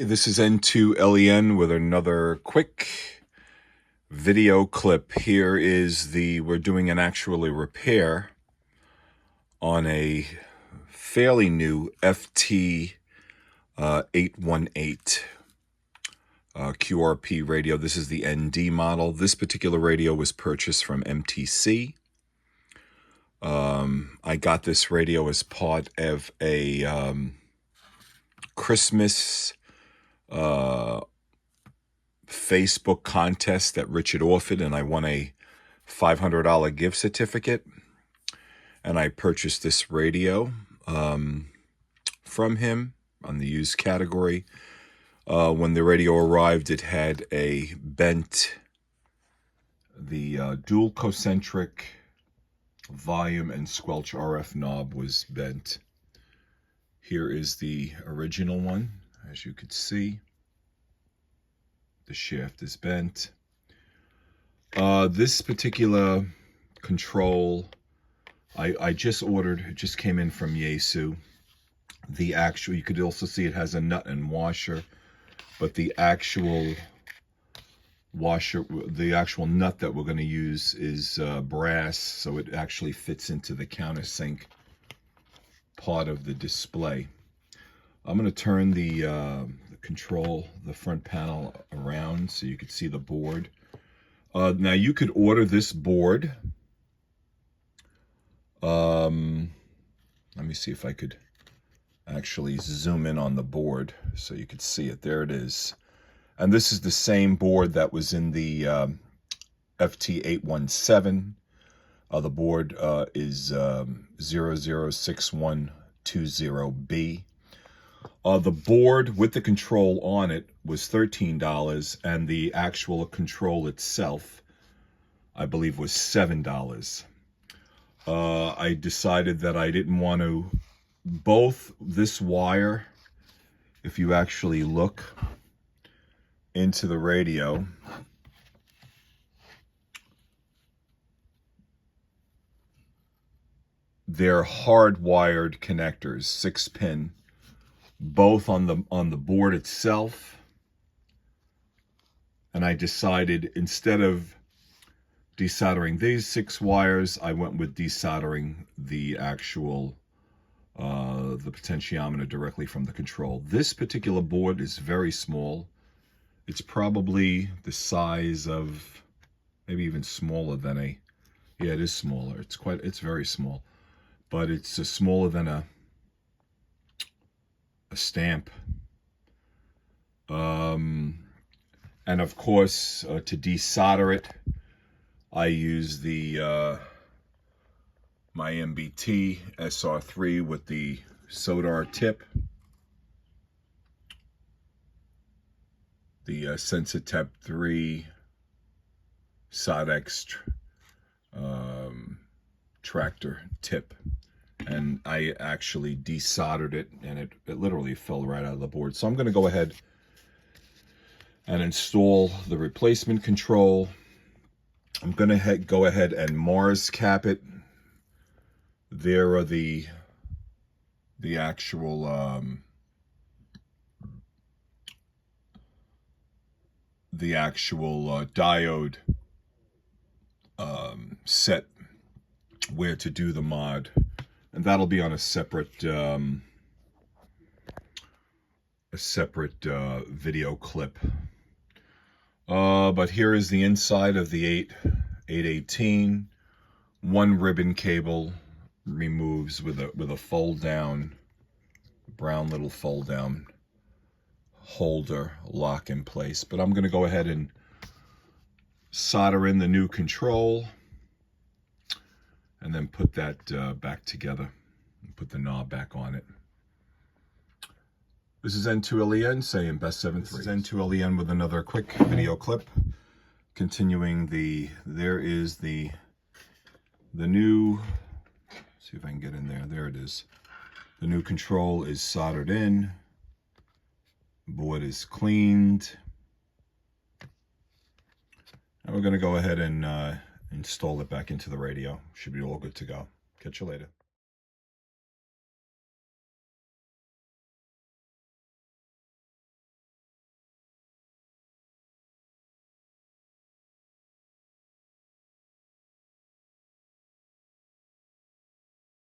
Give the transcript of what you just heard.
This is N2LEN with another quick video clip. Here is we're doing an actual repair on a fairly new FT-818 QRP radio. This is the ND model. This particular radio was purchased from MTC. I got this radio as part of a Christmas Facebook contest that Richard offered, and I won a $500 gift certificate, and I purchased this radio from him on the used category. When the radio arrived, it had a bent, the dual cosentric volume and Squelch RF knob was bent. Here is the original one. As you could see, the shaft is bent. This particular control, I just ordered. It just came in from Yaesu. The actual, you could also see it has a nut and washer, but the actual washer, the actual nut that we're going to use is brass, so it actually fits into the countersink part of the display. I'm going to turn the front panel around so you can see the board. Now you could order this board. Let me see if I could actually zoom in on the board so you could see it. There it is. And this is the same board that was in the FT-817. The board is 006120B. The board with the control on it was $13, and the actual control itself, I believe, was $7. I decided that I didn't want to, both this wire, if you actually look into the radio, they're hardwired connectors, 6-pin, both on the board itself. And I decided, instead of desoldering these 6 wires, I went with desoldering the actual the potentiometer directly from the control. This particular board is very small. It's probably the size of, maybe even smaller than a, yeah, it is smaller. It's very small, but it's smaller than a stamp. And of course, to desolder it, I use the my MBT SR3 with the solder tip, the Sensitep 3 Sodex tractor tip. And I actually desoldered it, and it literally fell right out of the board. So I'm going to go ahead and install the replacement control. I'm going to go ahead and Mars cap it. There are the actual diode set where to do the mod. And that'll be on a separate video clip. But here is the inside of the 818. One ribbon cable removes with a fold down, brown little fold down holder lock in place. But I'm going to go ahead and solder in the new control, and then put that back together and put the knob back on it. This is N2LEN saying best 7-3. This is N2LEN with another quick video clip. Continuing there is the new, see if I can get in there. There it is. The new control is soldered in. Board is cleaned. And we're going to go ahead and install it back into the radio. Should be all good to go. Catch you later.